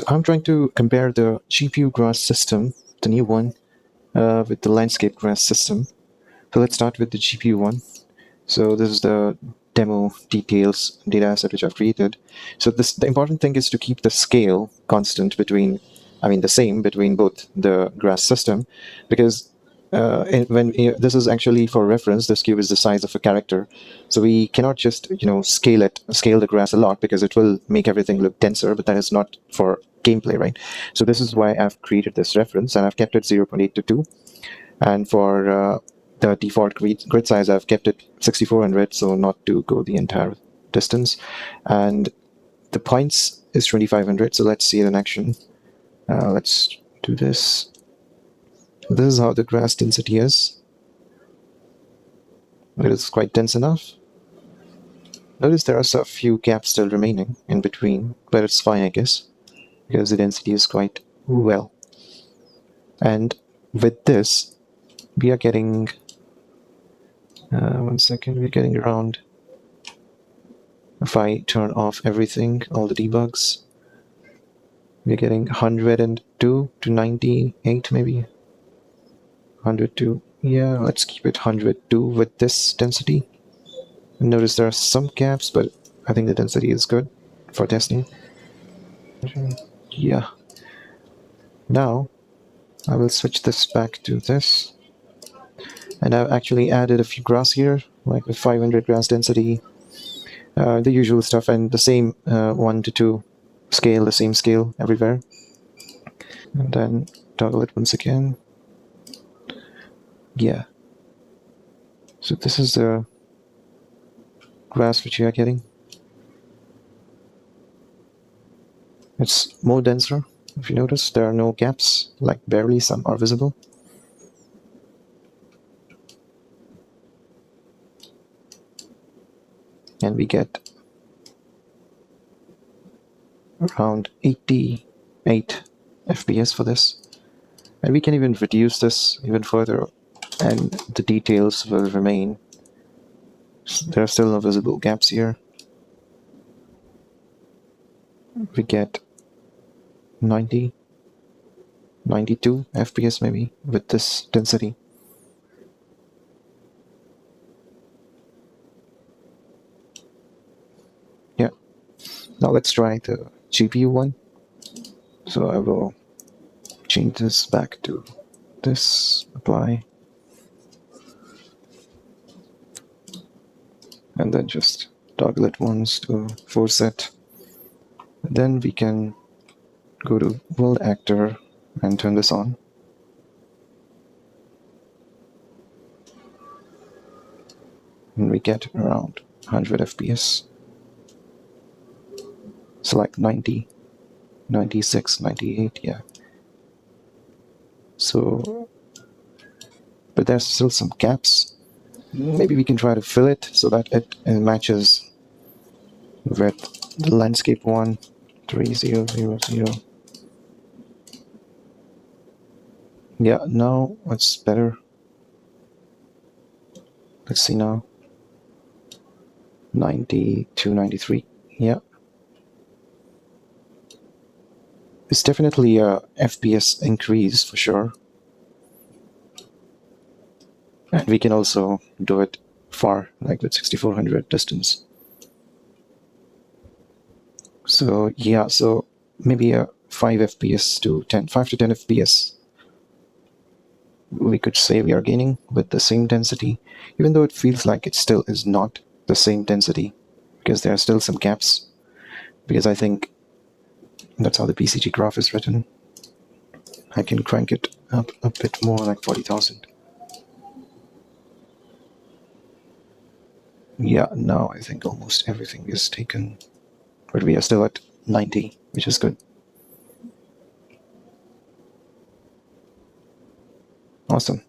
So I'm trying to compare the GPU grass system, the new one, with the landscape grass system. So let's start with the GPU one. So this is the demo details data asset which I've created. So the important thing is to keep the scale constant between, the same between both the grass system, because this is actually for reference, this cube is the size of a character. So we cannot just, scale the grass a lot, because it will make everything look denser, but that is not for gameplay, right? So this is why I've created this reference, and I've kept it 0.8 to 2. And for the default grid size, I've kept it 6400, so not to go the entire distance. And the points is 2500, so let's see it in action. Let's do this. This is how the grass density is. It is quite dense enough. Notice there are a few gaps still remaining in between, but it's fine, I guess, because the density is quite well. And with this, we are getting, we're getting around, if I turn off everything, all the debugs, we're getting 102 to 98 maybe. 102, yeah, let's keep it 102 with this density. Notice there are some gaps, but I think the density is good for testing. Yeah. Now, I will switch this back to this. And I've actually added a few grass here, like with 500 grass density, the usual stuff, and the same 1 to 2 scale, the same scale everywhere. And then toggle it once again. Yeah. So this is the grass which you are getting. It's more denser. If you notice, there are no gaps, like barely some are visible. And we get around 88 FPS for this. And we can even reduce this even further, and the details will remain. There are still no visible gaps here. We get 90, 92 FPS maybe with this density. Yeah. Now let's try the GPU one. So I will change this back to this, apply, and then just toggle it once to force it. Then we can go to World Actor and turn this on. And we get around 100 FPS. So like 90, 96, 98, yeah. So, but there's still some gaps. Maybe we can try to fill it so that it matches with the landscape one, 3000. Yeah, now it's better. Let's see now. 92, 93. Yeah. It's definitely a FPS increase for sure. And we can also do it far, like with 6400 distance. So yeah, so maybe a 5 FPS to 10, 5 to 10 FPS. We could say we are gaining with the same density, even though it feels like it still is not the same density, because there are still some gaps, because I think that's how the PCG graph is written. I can crank it up a bit more, like 40,000. Yeah, now I think almost everything is taken, but we are still at 90, which is good. Awesome.